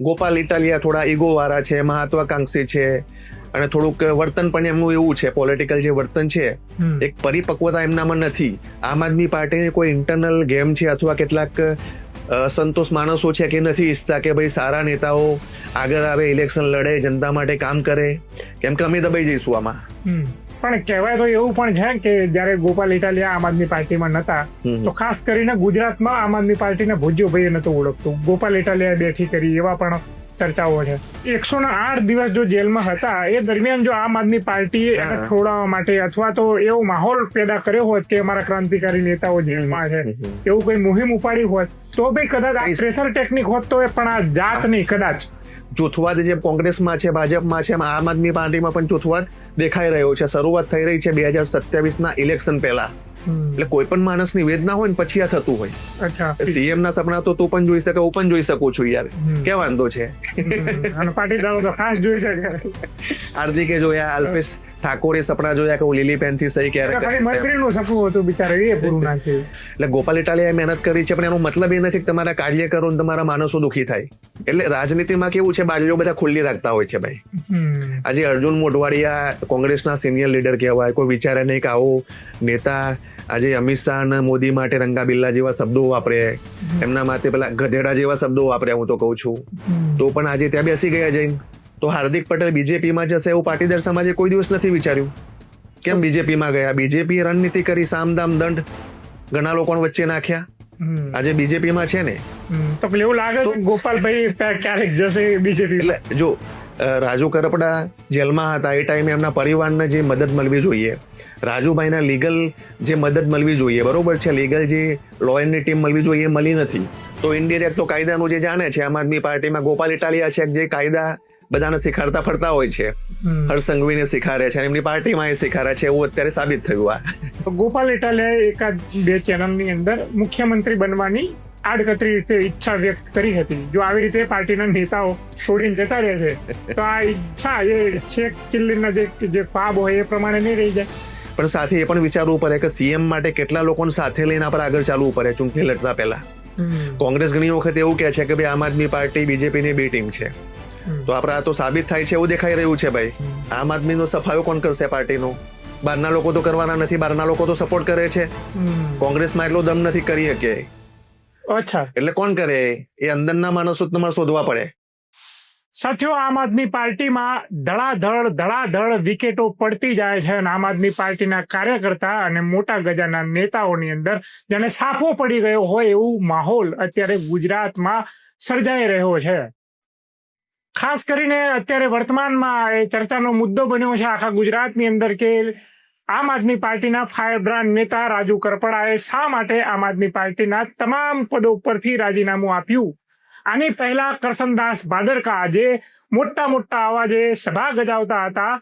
ગોપાલ ઇટાલિયા થોડા ઈગો વાળા છે, મહત્વાકાંક્ષી છે, અને થોડુંક વર્તન પણ એમનું એવું છે, પોલિટિકલ જે વર્તન છે એક પરિપક્વતા એમનામાં નથી. આમ આદમી પાર્ટીની કોઈ ઇન્ટરનલ ગેમ છે અથવા કેટલાક સંતોષ માણસો છે કે નથી ઈચ્છતા કે ભાઈ સારા નેતાઓ આગળ આવે, ઇલેક્શન લડે, જનતા માટે કામ કરે, કેમ કે અમે દબાઈ જઈશું આમાં. પણ કહેવાય તો એવું પણ છે કે જયારે ગોપાલ ઇટાલિયા આમ આદમી પાર્ટીમાં નતા તો ખાસ કરીને ગુજરાતમાં આમ આદમી પાર્ટીના ભુજ્યોભાઈ નતું ઓળખતું. ગોપાલ ઇટાલિયા બેઠી કરી એવા પણ ચર્ચાઓ છે. 108 દિવસ જો જેલમાં હતા એ દરમિયાન જો આમ આદમી પાર્ટીએ એને છોડાવવા માટે અથવા તો એવો માહોલ પેદા કર્યો હોત કે અમારા ક્રાંતિકારી નેતાઓ જેલમાં છે એવું કોઈ મુહિમ ઉપાડી હોત તો ભાઈ કદાચ આ પ્રેશર ટેકનિક હોત તો પણ આ જાત નહીં કદાચ. જૂથવાદ જે કોંગ્રેસમાં છે, ભાજપમાં છે, આમ આદમી પાર્ટીમાં પણ જૂથવાદ દેખાઈ રહ્યો છે. શરૂઆત થઈ રહી છે 2027 ઇલેક્શન પહેલા. એટલે કોઈ પણ માણસની વેદના હોય ને પછી આ થતું હોય. સીએમ ના સપના તો તું પણ જોઈ શકે, હું પણ જોઈ શકું છું યાર, કે વાંધો છે? પાટીદારો તો ખાસ જોઈ શકે. હાર્દિકે જોયા, અલ્પેશ ઠાકોરે સપના જોયા કે હું લીલી પેન થી સહી ક્યારે મંત્રીનું સપનું હતું બિચારે, એ પૂરું ના થયું. એટલે ગોપાલ ઇટાલિયાએ મહેનત કરી છે, પણ એનો મતલબ એ નથી કે તમારા કાર્યકરો ને તમારા માણસો દુઃખી થાય. એટલે રાજનીતિમાં કેવું છે, બાજુઓ બધા ખુલ્લી રાખતા હોય છે ભાઈ. આજે અર્જુન મોઢવાડિયા કોંગ્રેસના સિનિયર લીડર કહેવાય, કોઈ વિચારે નહીં કે આવો નેતા આજે અમિત શાહ અને મોદી માટે રંગાબિલ્લા જેવા શબ્દો વાપરે, એમના માટે પેલા ગધેડા જેવા શબ્દો વાપરે, હું તો કહું છું. તો પણ આજે ત્યાં બેસી ગયા જઈને. તો હાર્દિક પટેલ બીજેપીમાં જશે એવું પાટીદાર સમાજે કોઈ દિવસ નથી વિચાર્યું. કેમ બીજેપીમાં ગયા? બીજેપી રણનીતિ કરી, સામદામ દંડ ઘણા લોકો વચ્ચે નાખ્યા. આજે બીજેપીમાં છે ને તો એવું લાગે ગોપાલભાઈ ક્યારેક જશે બીજેપી. એટલે જો રાજુ કરપડા જેલમાં હતા એ ટાઈમે એમના પરિવારને જે મદદ મળવી જોઈએ, રાજુભાઈના લીગલ જે મદદ મળવી જોઈએ, બરોબર છે, લીગલ જે લોયરની ટીમ મળવી જોઈએ એ મળી નથી. તો ઇન્ડિરેક્ટ તો કાયદાનું જે જાણે છે આમ આદમી પાર્ટીમાં ગોપાલ ઇટાલિયા છે જે કાયદા બધાને શીખાડતા ફરતા હોય છે, હર્ષ સંઘવીને શીખાડે છે, એમની પાર્ટીમાં એ શીખાડે છે, એવું અત્યારે સાબિત થયું. આ ગોપાલ ઇટાલિયાએ એકાદ બે ચેનલની અંદર મુખ્યમંત્રી બનવાની આડકતરી રીતે ઈચ્છા વ્યક્ત કરી હતી. જો આવી રીતે પાર્ટીના નેતાઓ છોડીને જતા રહે છે તો આ ઈચ્છા એ શેખ ચિલ્લીના જે ખ્વાબ હોય એ પ્રમાણે નહીં રહી જાય. પણ સાથે એ પણ વિચારવું પડે કે સીએમ માટે કેટલા લોકોને સાથે લઈને આપણે આગળ ચાલવું પડે ચૂંટણી લડતા પહેલા. કોંગ્રેસ ઘણી વખત એવું કહે છે કે ભાઈ આમ આદમી પાર્ટી બીજેપીની બે ટીમ છે, તો આપડે આ તો સાબિત થાય છે એવું દેખાઈ રહ્યું છે ભાઈ. આમ આદમીનો સફાયો કોણ કરશે પાર્ટીનો? બહારના લોકો તો કરવાના નથી, બહારના લોકો તો સપોર્ટ કરે છે. કોંગ્રેસમાં એટલો દમ નથી કરી શકે. અચ્છા, એટલે કોણ કરે? એ અંદરના માણસો તમારે શોધવા પડે. સાથીઓ, આમ આદમી પાર્ટીમાં ધડાધડ વિકેટો પડતી જાય છે અને આમ આદમી પાર્ટીના કાર્યકર્તા અને મોટા ગજાના નેતાઓની અંદર જેને સાફો પડી ગયો હોય એવું માહોલ અત્યારે ગુજરાતમાં સર્જાઈ રહ્યો છે. ખાસ કરીને અત્યારે વર્તમાનમાં એ ચર્ચાનો મુદ્દો બન્યો છે આખા ગુજરાતની અંદર કે આમ આદમી પાર્ટીના ફાયરબ્રાન્ડ નેતા રાજુ કરપડાએ શા માટે આમ આદમી પાર્ટીના તમામ પદો પરથી રાજીનામું આપ્યું. આની પહેલા કરસનદાસ ભાદરકા જે મોટા અવાજે સભા ગજાવતા હતા,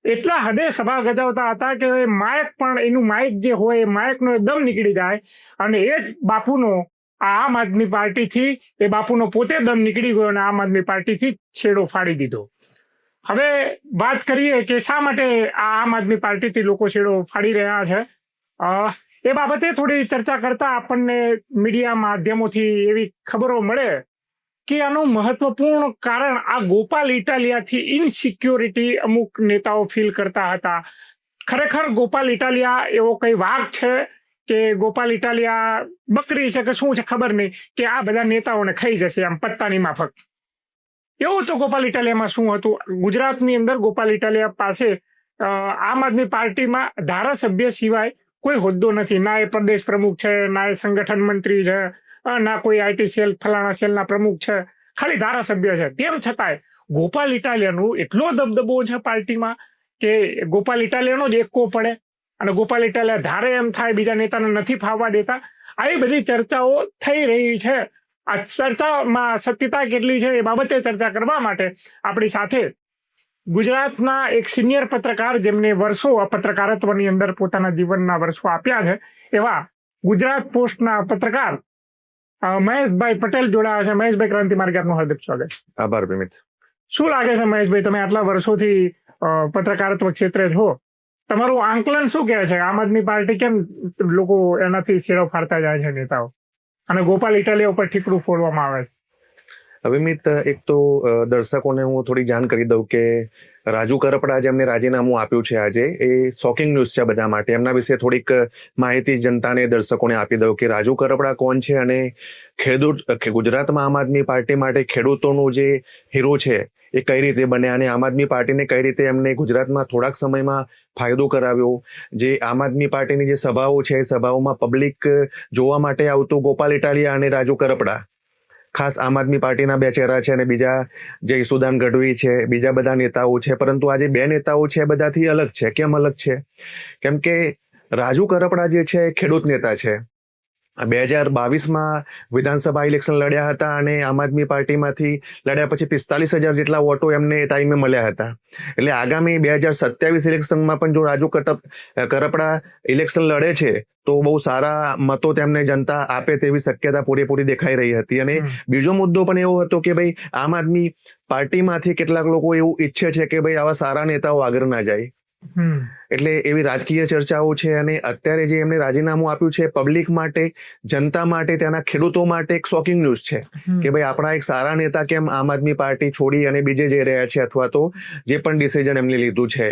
એટલા હદે સભા ગજાવતા હતા કે માઇક પણ એનું માઇક જે હોય એ માઇકનો દમ નીકળી જાય અને એ જ બાપુનો આમ આદમી પાર્ટીથી એ બાપુનો પોતે દમ નીકળી ગયો અને આમ આદમી પાર્ટીથી છેડો ફાડી દીધો. હવે વાત કરીએ કે શા માટે આ આમ આદમી પાર્ટીથી લોકો છેડો ફાડી રહ્યા છે. એ બાબતે થોડી ચર્ચા કરતા આપણને મીડિયા માધ્યમોથી એવી ખબરો મળે કે આનું મહત્વપૂર્ણ કારણ આ ગોપાલ ઇટાલિયાથી ઇનસિક્યોરિટી અમુક નેતાઓ ફીલ કરતા હતા. ખરેખર ગોપાલ ઇટાલિયા એવો કઈ વાઘ છે કે ગોપાલ ઇટાલિયા બકરી છે કે શું છે ખબર નહીં, કે આ બધા નેતાઓને ખાઈ જશે આમ પત્તાની માફક. એવું તો ગોપાલ ઇટાલિયામાં શું હતું? ગુજરાતની અંદર ગોપાલ ઇટાલિયા પાસે આમ આદમી પાર્ટીમાં ધારાસભ્ય સિવાય કોઈ હોદ્દો નથી. ના એ પ્રદેશ પ્રમુખ છે, ના એ સંગઠન મંત્રી છે, ના કોઈ આઈટી સેલ ફલાણા સેલના પ્રમુખ છે, ખાલી ધારાસભ્ય છે. તેમ છતાંય ગોપાલ ઇટાલિયાનું એટલો દબદબો છે પાર્ટીમાં કે ગોપાલ ઇટાલિયાનો જ એકો પડે અને ગોપાલ ઇટાલિયા ધારે એમ થાય બીજા નેતાને નથી ફાવવા દેતા. આવી બધી ચર્ચાઓ થઈ રહી છે. આ ચર્ચામાં સત્યતા કેટલી છે એ બાબતે ચર્ચા કરવા માટે આપણી સાથે ગુજરાતના એક સિનિયર પત્રકાર જેમને વર્ષો પત્રકારત્વની અંદર પોતાના જીવનના વર્ષો આપ્યા છે એવા ગુજરાત પોસ્ટના પત્રકાર મહેશભાઈ પટેલ જોડાયા છે. મહેશભાઈ, ક્રાંતિ માર્ગે આપનું હાર્દિક સ્વાગત. આભાર વિમિત. શું લાગે છે મહેશભાઈ, તમે આટલા વર્ષોથી પત્રકારત્વ ક્ષેત્રે છો, તમારું આંકલન શું કહે છે? આમ આદમી પાર્ટી કેમ લોકો એનાથી છેડો ફાડતા જાય છે નેતાઓ, અને ગોપાલ ઇટાલિયા ઉપર ઠીકડું ફોડવામાં આવે છે? અવિમિત, એક તો દર્શકોને હું થોડી જાણ કરી દઉં કે રાજુ કરપડા જેમને રાજીનામું આપ્યું છે આજે, એ શોકિંગ ન્યૂઝ છે બધા માટે. એમના વિશે થોડીક માહિતી જનતાને, દર્શકોને આપી દઉં કે રાજુ કરપડા કોણ છે અને ગુજરાતમાં આમ આદમી પાર્ટી માટે ખેડૂતોનું જે હીરો છે એ કઈ રીતે બન્યા અને આમ આદમી પાર્ટીને કઈ રીતે એમને ગુજરાતમાં થોડાક સમયમાં ફાયદો કરાવ્યો. જે આમ આદમી પાર્ટીની જે સભાઓ છે એ સભાઓમાં પબ્લિક જોવા માટે આવતું ગોપાલ ઇટાલિયા અને રાજુ કરપડા ખાસ આમ આદમી પાર્ટીના બે ચહેરા છે, અને બીજા જે ઈસુદાન ગઢવી છે, બીજા બધા નેતાઓ છે. પરંતુ આ જે બે નેતાઓ છે બધાથી અલગ છે. કેમ અલગ છે? કેમ કે રાજુ કરપડા જે છે ખેડૂત નેતા છે. 2022માં વિધાનસભા ઇલેક્શન લડ્યા હતા અને આમ આદમી પાર્ટીમાંથી લડ્યા પછી 45,000 જેટલા વોટો એમને ટાઈમે મળ્યા હતા. એટલે આગામી 2027 ઇલેક્શનમાં પણ જો રાજુ કરપડા ઇલેક્શન લડે છે તો બહુ સારા મતો તેમને જનતા આપે તેવી શક્યતા પૂરેપૂરી દેખાઈ રહી હતી. અને બીજો મુદ્દો પણ એવો હતો કે ભાઈ આમ આદમી પાર્ટીમાંથી કેટલાક લોકો એવું ઈચ્છે છે કે ભાઈ આવા સારા નેતાઓ આગળ ના જાય. એટલે એવી રાજકીય ચર્ચાઓ છે. અને અત્યારે જે એમને રાજીનામું આપ્યું છે પબ્લિક માટે, જનતા માટે, ત્યાંના ખેડૂતો માટે એક શોકિંગ ન્યૂઝ છે કે ભાઈ આપણા એક સારા નેતા કેમ આમ આદમી પાર્ટી છોડી અને બીજે જઈ રહ્યા છે, અથવા તો જે પણ ડિસિઝન એમને લીધું છે.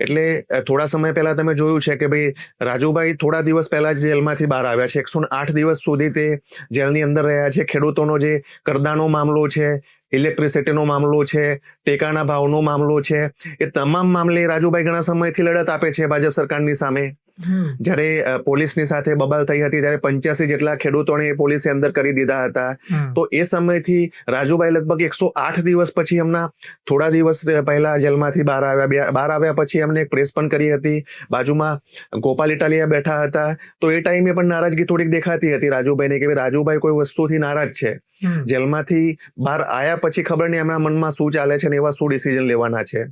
એટલે થોડા સમય પહેલા તમે જોયું છે કે ભાઈ રાજુભાઈ થોડા દિવસ પહેલા જ જેલમાંથી બહાર આવ્યા છે. 108 દિવસ સુધી તે જેલની અંદર રહ્યા છે. ખેડૂતોનો જે કરદાનો મામલો છે, ઇલેક્ટ્રિસિટીનો મામલો છે, ટેકાના ભાવનો મામલો છે, એ તમામ મામલે રાજુભાઈ ઘણા સમયથી લડત આપે છે ભાજપ સરકારની સામે. જ્યારે પોલીસની સાથે બબાલ થઈ હતી ત્યારે 85 જેટલા ખેડૂતોને પોલીસે અંદર કરી દીધા હતા. તો એ સમયથી રાજુભાઈ લગભગ 108 દિવસ પછી એમના થોડા દિવસ પહેલા જેલમાંથી બહાર આવ્યા પછી એમને એક પ્રેસ પણ કરી હતી. બાજુમાં ગોપાલ ઇટાલિયા બેઠા હતા. તો એ ટાઈમે પણ નારાજગી થોડીક દેખાતી હતી રાજુભાઈને કે રાજુભાઈ કોઈ વસ્તુથી નારાજ છે. જેલમાંથી બહાર આવ્યા પછી ખબર નહીં એમના મનમાં શું ચાલે છે ને એવા શું ડિસિઝન લેવાના છે.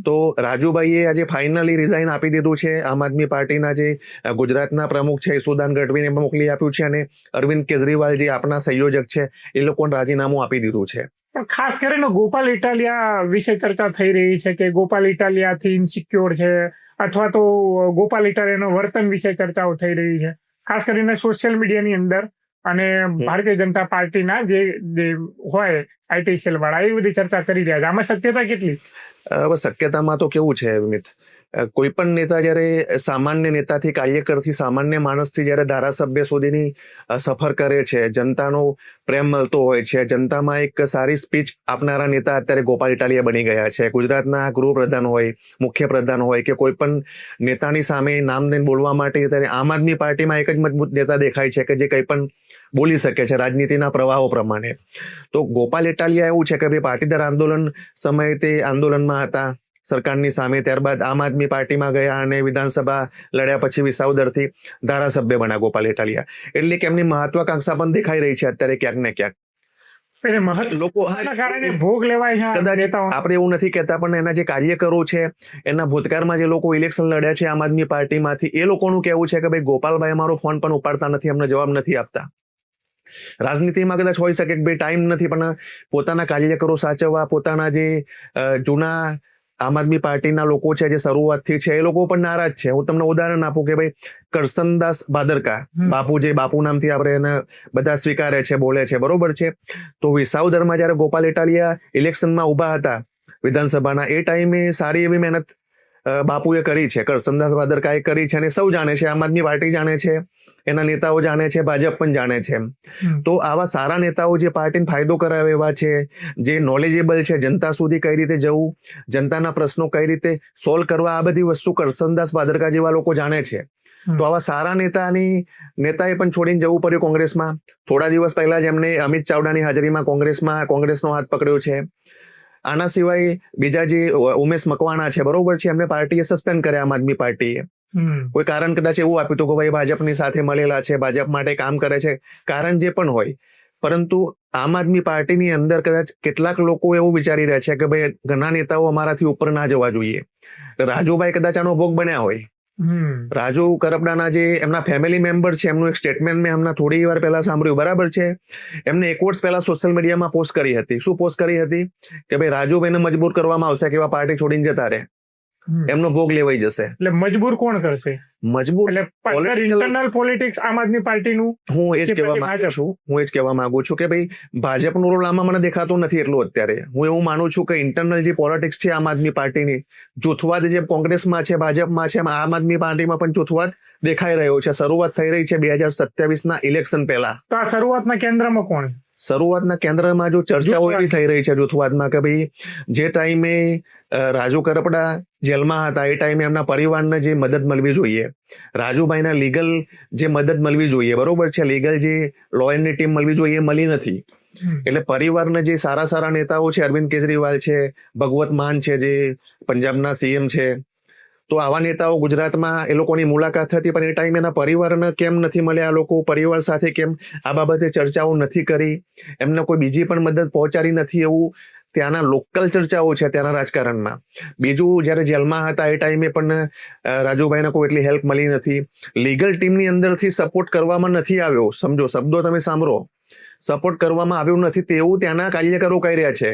તો રાજુભાઈએ આજે ફાઇનલી રિઝાઇન આપી દીધું છે. આમ આદમી પાર્ટીના જે ગુજરાતના પ્રમુખ છે ઈસુદાન ગઢવીને મોકલી આપ્યું છે, અને અરવિંદ કેજરીવાલ જે આપણા સંયોજક છે એ લોકોને રાજીનામું આપી દીધું છે. ખાસ કરીને ગોપાલ ઇટાલિયા વિશે ચર્ચા થઈ રહી છે કે ગોપાલ ઇટાલિયાથી ઇન્સિક્યોર છે, અથવા તો ગોપાલ ઇટાલિયાનું વર્તન વિશે ચર્ચાઓ થઈ રહી છે, ખાસ કરીને સોશિયલ મીડિયાની અંદર. અને ભારતીય જનતા પાર્ટીના જે હોય આઈટી સેલ વાળા એ બધી ચર્ચા કરી રહ્યા છે. આમાં સત્યતા કેટલી? હવે શક્યતામાં તો કેવું છે વિમિત, કોઈ પણ નેતા જયારે સામાન્ય નેતાથી, કાર્યકરથી, સામાન્ય માણસથી જયારે ધારાસભ્ય સુધીની સફર કરે છે, જનતાનો પ્રેમ મળતો હોય છે, જનતામાં એક સારી સ્પીચ આપનારા નેતા અત્યારે ગોપાલ ઇટાલિયા બની ગયા છે. ગુજરાતના ગૃહપ્રધાન હોય, મુખ્યપ્રધાન હોય કે કોઈ પણ નેતાની સામે નામ દઈને બોલવા માટે અત્યારે આમ આદમી પાર્ટીમાં એક જ મજબૂત નેતા દેખાય છે કે જે કંઈ પણ બોલી શકે છે રાજનીતિના પ્રવાહો પ્રમાણે. તો ગોપાલ ઇટાલિયા એવું છે કે ભાઈ પાટીદાર આંદોલન સમયે તે આંદોલનમાં હતા સરકારની સામે, ત્યારબાદ આમ આદમી પાર્ટીમાં ગયા અને વિધાનસભા લડ્યા પછી વિસાવદરથી ધારાસભ્ય બન્યા ગોપાલ ઇટાલિયા. એટલે કે એમની મહત્વાકાંક્ષા પણ દેખાઈ રહી છે અત્યારે ક્યાંક ને ક્યાંક. લોકો ભોગ લેવાય છે. કદાચ આપણે એવું નથી કહેતા, પણ એના જે કાર્યકરો છે, એના ભૂતકાળમાં જે લોકો ઇલેક્શન લડ્યા છે આમ આદમી પાર્ટીમાંથી, એ લોકોનું કહેવું છે કે ભાઈ ગોપાલભાઈ અમારો ફોન પણ ઉપાડતા નથી, અમને જવાબ નથી આપતા. રાજનીતિમાં કદાચ હોઈ શકે કે ભાઈ ટાઈમ નથી, પણ પોતાના કાર્યકરો સાચવવા, પોતાના જે જૂના આમ આદમી પાર્ટીના લોકો છે જે શરૂઆતથી છે એ લોકો પણ નારાજ છે. હું તમને ઉદાહરણ આપું કે ભાઈ કરસનદાસ ભાદરકા, બાપુ, જે બાપુ નામથી આપણે એને બધા સ્વીકારે છે, બોલે છે, બરોબર છે. તો વિસાવદરમાં જયારે ગોપાલ ઇટાલિયા ઇલેક્શનમાં ઉભા હતા વિધાનસભાના, એ ટાઈમે સારી એવી મહેનત બાપુએ કરી છે, કરસનદાસ ભાદરકાએ કરી છે, અને સૌ જાણે છે, આમ આદમી પાર્ટી જાણે છે, એના નેતાઓ જાણે છે, ભાજપ પણ જાણે છે. તો આવા સારા નેતાઓ જે પાર્ટીને ફાયદો કરાવે એવા છે, જે નોલેજેબલ છે, જનતા સુધી કઈ રીતે જવું, જનતાના પ્રશ્નો કઈ રીતે સોલ્વ કરવા, આ બધી વસ્તુ કરસનદાસ ભાદરકા જેવા લોકો જાણે છે. તો આવા સારા નેતાએ પણ છોડીને જવું પડ્યું કોંગ્રેસમાં. થોડા દિવસ પહેલા જ એમને અમિત ચાવડાની હાજરીમાં કોંગ્રેસનો હાથ પકડ્યો છે. આના સિવાય બીજા જે ઉમેશ મકવાણા છે, બરોબર છે, એમને પાર્ટીએ સસ્પેન્ડ કર્યા આમ આદમી પાર્ટીએ. કોઈ કારણ કદાચ એવું આપ્યું હતું કે ભાઈ ભાજપની સાથે મળેલા છે, ભાજપ માટે કામ કરે છે, કારણ જે પણ હોય. પરંતુ આમ આદમી પાર્ટીની અંદર કદાચ કેટલાક લોકો એવું વિચારી રહ્યા છે કે ભાઈ ઘણા નેતાઓ અમારાથી ઉપર ના જવા જોઈએ. રાજુભાઈ કદાચ આનો ભોગ બન્યા હોય. રાજુ કરપડાના જે એમના ફેમિલી મેમ્બર છે, એમનું એક સ્ટેટમેન્ટ મેં હમણાં થોડી વાર પહેલા સાંભળ્યું, બરાબર છે. એમને એક વર્ષ પહેલા સોશિયલ મીડિયામાં પોસ્ટ કરી હતી. શું પોસ્ટ કરી હતી? કે ભાઈ રાજુભાઈને મજબૂર કરવામાં આવશે કે એવા પાર્ટી છોડીને જતા રહે. એમનો ભોગ લેવાઈ જશે. એટલે મજબૂર કોણ કરશે? મજબૂર એટલે ઇન્ટરનલ પોલિટિક્સ આમ આદમી પાર્ટીનું હું એ જ કહેવા માંગુ છું કે ભાઈ ભાજપનો રોલ આમાં મને દેખાતો નથી એટલું અત્યારે. હું એવું માનું છું કે ઇન્ટરનલ જે પોલિટિક્સ છે આમ આદમી પાર્ટીની, જૂથવાદ જે કોંગ્રેસમાં છે, ભાજપમાં છે, આમ આદમી પાર્ટીમાં પણ જૂથવાદ દેખાઈ રહ્યો છે. શરૂઆત થઈ રહી છે 2027ના ઇલેક્શન પહેલા. તો આ શરૂઆતના કેન્દ્રમાં કોણ? શરૂઆતના કેન્દ્રમાં જો ચર્ચાઓ એવી થઈ રહી છે જૂથવાદમાં કે ભાઈ જે ટાઈમે રાજુ કરપડા જેલમાં હતા એ ટાઈમે એમના પરિવારને જે મદદ મળવી જોઈએ, રાજુભાઈના લીગલ જે મદદ મળવી જોઈએ, બરોબર છે, લીગલ જે લોયરની ટીમ મળવી જોઈએ એ મળી નથી. એટલે પરિવારને જે સારા સારા નેતાઓ છે, અરવિંદ કેજરીવાલ છે, ભગવત માન છે જે પંજાબના સીએમ છે, તો આવા નેતાઓ ગુજરાતમાં એ લોકોની મુલાકાત હતી, પણ એ ટાઈમે એના પરિવારને કેમ નથી મળ્યા? આ લોકો પરિવાર સાથે કેમ આ બાબતે ચર્ચાઓ નથી કરી? એમને કોઈ બીજી પણ મદદ પહોંચાડી નથી, એવું ત્યાંના લોકલ ચર્ચાઓ છે ત્યાંના રાજકારણમાં. બીજું, જયારે જેલમાં હતા એ ટાઈમે પણ રાજુભાઈને કોઈ એટલી હેલ્પ મળી નથી. લીગલ ટીમની અંદરથી સપોર્ટ કરવામાં નથી આવ્યો. સમજો, શબ્દો તમે સાંભળો, સપોર્ટ કરવામાં આવ્યું નથી તેવું ત્યાંના કાર્યકરો કહી રહ્યા છે.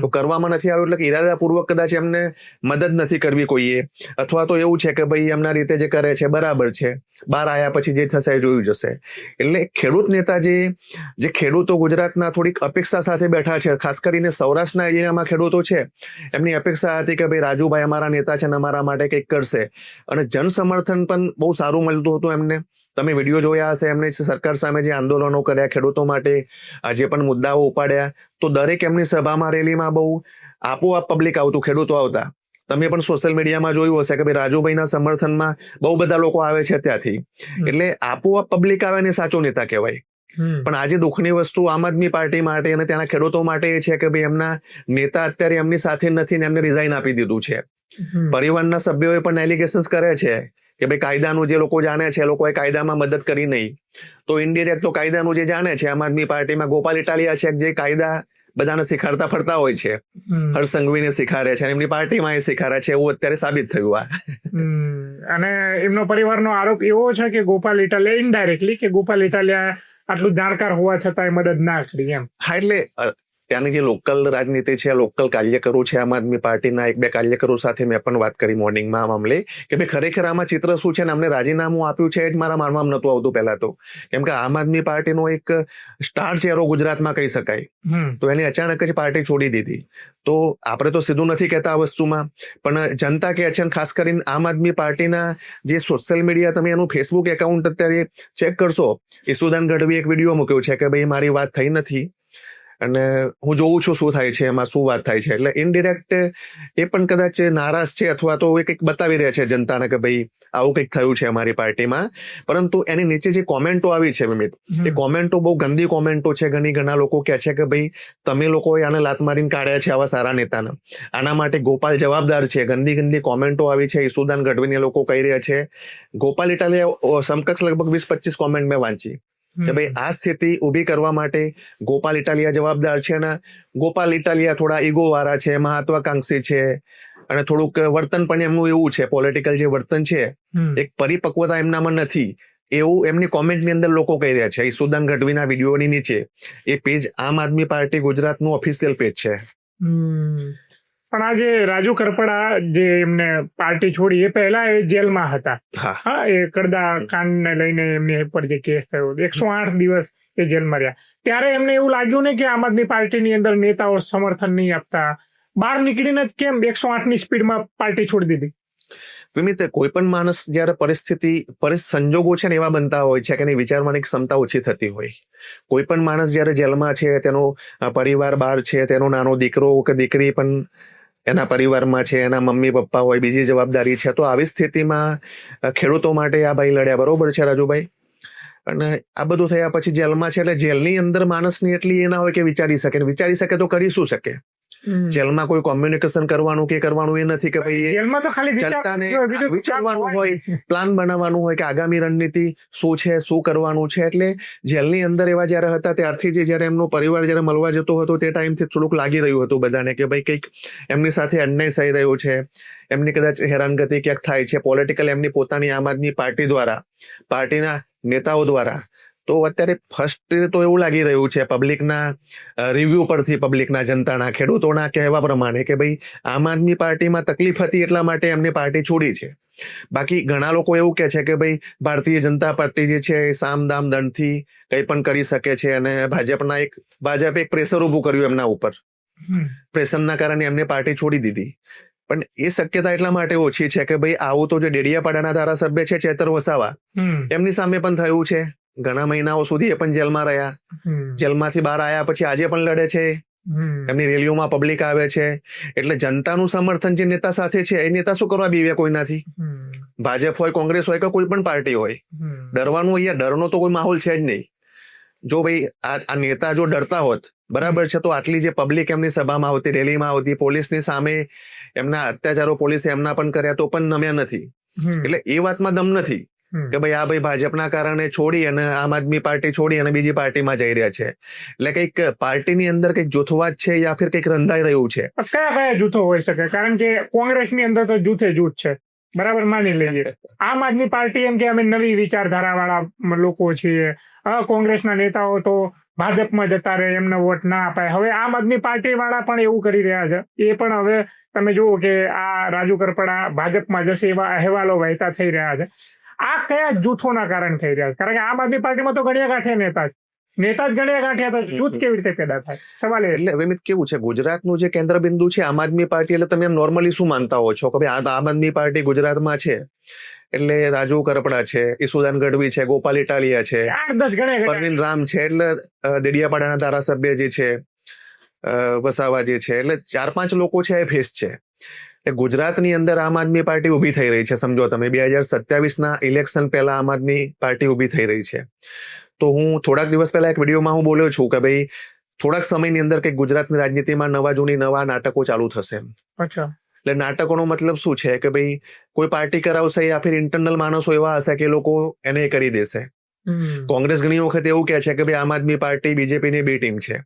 તો કરવામાં નથી આવ્યું એટલે કે ઇરાદાપૂર્વક કદાચ એમને મદદ નથી કરવી કોઈએ, અથવા તો એવું છે કે ભાઈ એમના રીતે જે કરે છે બરાબર છે, બહાર આવ્યા પછી જે થશે એ જોયું જશે. એટલે ખેડૂત નેતા જે ખેડૂતો ગુજરાતના થોડીક અપેક્ષા સાથે બેઠા છે, ખાસ કરીને સૌરાષ્ટ્રના એરિયામાં ખેડૂતો છે, એમની અપેક્ષા હતી કે ભાઈ રાજુભાઈ અમારા નેતા છે અને અમારા માટે કંઈક કરશે. અને જન સમર્થન પણ બહુ સારું મળતું હતું એમને. તમે વિડીયો જોયા હશે, એમને સરકાર સામે જે આંદોલનો કર્યા ખેડૂતો માટે, જે પણ મુદ્દાઓ ઉપાડ્યા, તો દરેક એમની સભામાં, રેલીમાં બહુ આપોઆપ પબ્લિક આવતું, ખેડૂતો આવતા. તમે પણ સોશિયલ મીડિયામાં જોયું હશે કે ભાઈ રાજુભાઈના સમર્થનમાં બહુ બધા લોકો આવે છે ત્યાંથી. એટલે આપોઆપ પબ્લિક આવે ને સાચો નેતા કહેવાય. પણ આજે દુઃખની વસ્તુ આમ આદમી પાર્ટી માટે અને ત્યાંના ખેડૂતો માટે એ છે કે ભાઈ એમના નેતા અત્યારે એમની સાથે નથી ને એમને રિઝાઇન આપી દીધું છે. પરિવારના સભ્યોએ પણ એલિગેશન્સ કરે છે કે ભાઈ કાયદાનું જે લોકો જાણે છે એ લોકોએ કાયદામાં મદદ કરી નહીં. તો ઇનડિરેક્ટ તો કાયદાનું જે જાણે છે આમ આદમી પાર્ટીમાં ગોપાલ ઇટાલિયા છે જે કાયદા બધાને શીખાડતા ફરતા હોય છે, હર્ષ સંઘવીને શીખાડે છે, એમની પાર્ટીમાં એ શીખાડે છે, એવું અત્યારે સાબિત થયું આ. અને એમનો પરિવારનો આરોપ એવો છે કે ગોપાલ ઇટાલિયા ઇનડાયરેક્ટલી કે ગોપાલ ઇટાલિયા આટલું જાણકાર હોવા છતાં મદદ ના કરી એમ. હા, એટલે ત્યાંની જે લોકલ રાજનીતિ છે, લોકલ કાર્યકરો છે આમ આદમી પાર્ટીના, એક બે કાર્યકરો સાથે મેં પણ વાત કરી મોર્નિંગમાં આ મામલે કે ભાઈ ખરેખર આમાં ચિત્ર શું છે ને અમને રાજીનામું આપ્યું છે એ જ મારા માનવામાં નતું આવતું પહેલા તો. કેમ કે આમ આદમી પાર્ટીનો એક સ્ટાર ચહેરો ગુજરાતમાં કહી શકાય, તો એની અચાનક જ પાર્ટી છોડી દીધી. તો આપણે તો સીધું નથી કહેતા આ વસ્તુમાં, પણ જનતા કહે છે. ખાસ કરીને આમ આદમી પાર્ટીના જે સોશિયલ મીડિયા, તમે એનું ફેસબુક એકાઉન્ટ અત્યારે ચેક કરશો, ઈસુદાન ગઢવી એક વિડીયો મૂક્યો છે કે ભાઈ મારી વાત થઈ નથી અને હું જોઉં છું શું થાય છે, એમાં શું વાત થાય છે. એટલે ઇનડિરેક્ટ એ પણ કદાચ નારાજ છે અથવા તો એ કંઈક બતાવી રહ્યા છે જનતાને કે ભાઈ આવું કંઈક થયું છે અમારી પાર્ટીમાં. પરંતુ એની નીચે જે કોમેન્ટો આવી છે વિમિત, એ કોમેન્ટો બહુ ગંદી કોમેન્ટો છે. ઘણા લોકો કહે છે કે ભાઈ તમે લોકોએ આને લાત મારીને કાઢ્યા છે આવા સારા નેતાને, આના માટે ગોપાલ જવાબદાર છે. ગંદી કોમેન્ટો આવી છે. ઈસુદાન ગઢવીને લોકો કહી રહ્યા છે. ગોપાલ ઇટાલિયા સમકક્ષ લગભગ 20-25 કોમેન્ટ મેં વાંચી કે ભાઈ આ સ્થિતિ ઉભી કરવા માટે ગોપાલ ઇટાલિયા જવાબદાર છે. અને ગોપાલ ઇટાલિયા થોડા ઈગો વાળા છે, મહત્વાકાંક્ષી છે, અને થોડુંક વર્તન પણ એમનું એવું છે, પોલિટિકલ જે વર્તન છે એક પરિપક્વતા એમનામાં નથી, એવું એમની કોમેન્ટની અંદર લોકો કહી રહ્યા છે. ઈસુદાન ગઢવીના વિડીયોની નીચે એ પેજ આમ આદમી પાર્ટી ગુજરાતનું ઓફિશિયલ પેજ છે. પણ આજે રાજુ કરપડા જે એમને પાર્ટી છોડી એ પહેલા એ જેલમાં હતા. હા, એ કડદા કાંડને લઈને એમની પર જે કેસ થયો 108 દિવસ એ જેલમાં રહ્યા. ત્યારે એમને એવું લાગ્યું ને કે આમ આદમી પાર્ટીની અંદર નેતાઓ સમર્થન નહીં આપતા, બહાર નીકળીને જ કેમ 108ની સ્પીડમાં પાર્ટી છોડી દીધી? વિમિત, કોઈ પણ માણસ જયારે સંજોગો છે ને એવા બનતા હોય છે કે એની વિચારવાની ક્ષમતા ઓછી થતી હોય. કોઈ પણ માણસ જયારે જેલમાં છે, તેનો પરિવાર બહાર છે, તેનો નાનો દીકરો કે દીકરી પણ એના પરિવારમાં છે, એના મમ્મી પપ્પા હોય, બીજી જવાબદારી છે. તો આવી સ્થિતિમાં ખેડૂતો માટે આ ભાઈ લડ્યા, બરોબર છે રાજુભાઈ, અને આ બધું થયા પછી જેલમાં છે. એટલે જેલની અંદર માણસની એટલી એ ના હોય કે વિચારી શકે તો કરી શું શકે? જેલમાં કોઈ કોમ્યુનિકેશન કરવાનું એ નથી કે ભાઈ વિચારવાનું હોય, પ્લાન બનાવવાનું હોય કે આગામી રણનીતિ શું છે, શું કરવાનું છે. એટલે જેલની અંદર એવા જયારે હતા ત્યારથી જયારે એમનો પરિવાર જયારે મળવા જતો હતો તે ટાઈમથી થોડુંક લાગી રહ્યું હતું બધાને કે ભાઈ કંઈક એમની સાથે અન્યાય થઈ રહ્યો છે, એમની કદાચ હેરાનગતિ ક્યાંક થાય છે પોલિટિકલ, એમની પોતાની આમ આદમી પાર્ટી દ્વારા, પાર્ટીના નેતાઓ દ્વારા તો અત્યારે ફર્સ્ટ તો એવું લાગી રહ્યું છે પબ્લિકના રિવ્યુ પરથી, પબ્લિકના, જનતાના, ખેડૂતોના કહેવા પ્રમાણે કે ભાઈ આમ આદમી પાર્ટીમાં તકલીફ હતી એટલા માટે એમની પાર્ટી છોડી છે. બાકી ઘણા લોકો એવું કે છે કે ભાઈ ભારતીય જનતા પાર્ટી જે છે એ સામ દામ દંડથી કંઈ પણ કરી શકે છે અને ભાજપે એક પ્રેશર ઊભું કર્યું એમના ઉપર. પ્રેશરના કારણે એમને પાર્ટી છોડી દીધી. પણ એ શક્યતા એટલા માટે ઓછી છે કે ભાઈ આવું તો જે ડેડિયાપાડાના ધારાસભ્ય છે ચેતર વસાવા, એમની સામે પણ થયું છે. ઘણા મહિનાઓ સુધી એ પણ જેલમાં રહ્યા. જેલમાંથી બહાર આવ્યા પછી આજે પણ લડે છે. એમની રેલીઓમાં પબ્લિક આવે છે. એટલે જનતાનું સમર્થન જે નેતા સાથે છે એ નેતા શું કરવા બીવે કોઈનાથી? ભાજપ હોય, કોંગ્રેસ હોય કે કોઈ પણ પાર્ટી હોય, ડરવાનું અહીંયા ડરનો તો કોઈ માહોલ છે જ નહીં. જો ભાઈ આ નેતા જો ડરતા હોત, બરાબર છે, તો આટલી જે પબ્લિક એમની સભામાં આવતી, રેલીમાં આવતી, પોલીસની સામે એમના અત્યાચારો પોલીસે એમના પણ કર્યા તો પણ નમ્યા નથી. એટલે એ વાતમાં દમ નથી કે ભાઈ આ ભાઈ ભાજપના કારણે છોડી અને આમ આદમી પાર્ટી છોડી અને બીજી પાર્ટીમાં જઈ રહ્યા છે. એટલે કંઈક પાર્ટીની અંદર કંઈક જૂથવાદ છે યા ફિર કંઈક રંધાઈ રહ્યું છે. કયા કયા જૂથો હોઈ શકે? કારણ કે કોંગ્રેસની અંદર તો જૂથે જૂથ છે, બરાબર, માની લઈએ. આમ આદમી પાર્ટી એમ કે અમે નવી વિચારધારા વાળા લોકો છીએ, કોંગ્રેસના નેતાઓ તો ભાજપમાં જતા રહે, એમને વોટ ના અપાય. હવે આમ આદમી પાર્ટી વાળા પણ એવું કરી રહ્યા છે. એ પણ હવે તમે જુઓ કે આ રાજુ કરપડા ભાજપમાં જશે એવા અહેવાલો વહેતા થઈ રહ્યા છે. આ કયા જૂથોના કારણે થઈ રહ્યા છે? કારણ કે આમ આદમી પાર્ટીમાં તો ગણ્યા ગાંઠે નેતા જ ગણ્યા ગાંઠ્યા, તો જૂથ કેવી રીતે પેદા થાય? સવાલ એટલે વિમિત કેવું છે, ગુજરાતનું જે કેન્દ્ર બિંદુ છે આમ આદમી પાર્ટી, એટલે તમે નોર્મલી શું માનતા હો છો કે ભાઈ આમ આદમી પાર્ટી ગુજરાતમાં છે એટલે રાજુ કરપડા છે, ઈસુદાન ગઢવી છે, ગોપાલ ઇટાલિયા છે, પરવીન રામ છે, એટલે દેડિયાપાડાના ધારાસભ્ય જે છે વસાવા જે છે, એટલે 4-5 લોકો છે એ ફેસ છે. ગુજરાતની અંદર આમ આદમી પાર્ટી ઉભી થઈ રહી છે. સમજો તમે 2027ના ઇલેક્શન પહેલા આમ આદમી પાર્ટી ઉભી થઈ રહી છે. તો હું થોડાક દિવસ પહેલા એક વિડીયોમાં હું બોલ્યો છું કે ભાઈ થોડાક સમયની અંદર કંઈક ગુજરાતની રાજનીતિમાં નવા નાટકો ચાલુ થશે. એટલે નાટકોનો મતલબ શું છે કે ભાઈ કોઈ પાર્ટી કરાવશે યા ફિર ઇન્ટરનલ માણસો એવા હશે કે લોકો એને કરી દેશે. કોંગ્રેસ ઘણી વખત એવું કહે છે કે ભાઈ આમ આદમી પાર્ટી બીજેપીની બી ટીમ છે.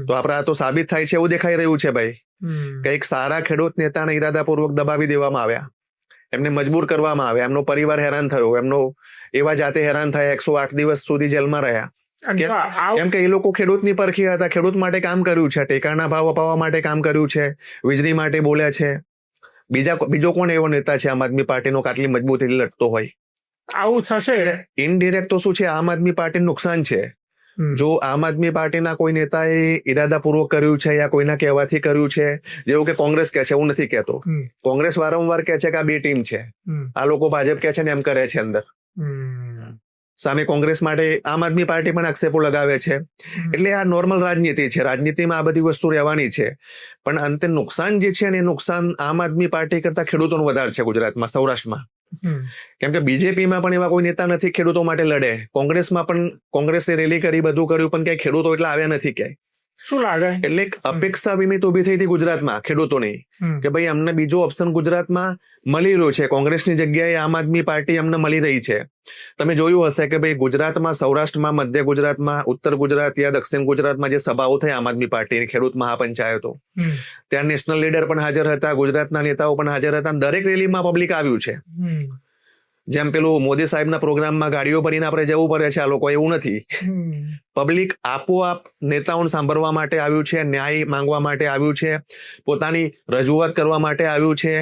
તો આપણા તો સાબિત થાય છે એવું દેખાઈ રહ્યું છે ભાઈ. કંઈક સારા ખેડૂત નેતાને ઈરાદાપૂર્વક દબાવી દેવામાં આવ્યા, એમને મજબૂર કરવામાં આવ્યા, એમનો પરિવાર હેરાન થયો, એમનો એવા જાતે હેરાન થયા, 108 દિવસ સુધી જેલમાં રહ્યા. કેમ કે એ લોકો ખેડૂતની પરખી હતા, ખેડૂત માટે કામ કર્યું છે, ટેકાના ભાવ અપાવવા માટે કામ કર્યું છે, વીજળી માટે બોલ્યા છે. બીજો કોણ એવો નેતા છે આમ આદમી પાર્ટીનો આટલી મજબૂતીથી લડતો હોય? આવું થશે. ઇનડિરેક્ટ તો શું છે, આમ આદમી પાર્ટીનું નુકસાન છે. જો આમ આદમી પાર્ટીના કોઈ નેતાએ ઈરાદાપૂર્વક કર્યું છે યા કોઈના કહેવાથી કર્યું છે, જેવું કે કોંગ્રેસ કહે છે, હું નથી કહેતો. કોંગ્રેસ વારંવાર કહે છે કે આ બે ટીમ છે, આ લોકો ભાજપ કહે છે ને એમ કરે છે અંદર. સામે કોંગ્રેસ માટે આમ આદમી પાર્ટી પણ આક્ષેપો લગાવે છે. એટલે આ નોર્મલ રાજનીતિ છે. રાજનીતિમાં આ બધી વસ્તુ રહેવાની છે. પણ અંતે નુકસાન જે છે ને એ નુકસાન આમ આદમી પાર્ટી કરતા ખેડૂતોનું વધારે છે ગુજરાતમાં, સૌરાષ્ટ્રમાં. કેમ કે બીજેપીમાં પણ એવા કોઈ નેતા નથી ખેડૂતો માટે લડે. કોંગ્રેસમાં પણ કોંગ્રેસે રેલી કરી, બધું કર્યું, પણ ક્યાંય ખેડૂતો એટલા આવ્યા નથી ક્યાંય. શું લાગે? એટલે એક અપેક્ષા વિમિત ઉભી થઈ હતી ગુજરાતમાં ખેડૂતોની કે ભાઈ અમને બીજો ઓપ્શન ગુજરાતમાં મળી રહ્યો છે. કોંગ્રેસની જગ્યાએ આમ આદમી પાર્ટી અમને મળી રહી છે. તમે જોયું હશે કે ભાઈ ગુજરાતમાં, સૌરાષ્ટ્રમાં, મધ્ય ગુજરાતમાં, ઉત્તર ગુજરાત યા દક્ષિણ ગુજરાતમાં જે સભાઓ થઈ આમ આદમી પાર્ટીની ખેડૂત મહાપંચાયતો, ત્યાં નેશનલ લીડર પણ હાજર હતા, ગુજરાતના નેતાઓ પણ હાજર હતા. દરેક રેલીમાં પબ્લિક આવ્યું છે. જેમ પેલું મોદી સાહેબના પ્રોગ્રામમાં ગાડીઓ ભરીને આપણે જવું પડે છે, આ લોકો એવું નથી. પબ્લિક આપોઆપ નેતાઓને સાંભળવા માટે આવ્યું છે, ન્યાય માંગવા માટે આવ્યું છે, પોતાની રજૂઆત કરવા માટે આવ્યું છે.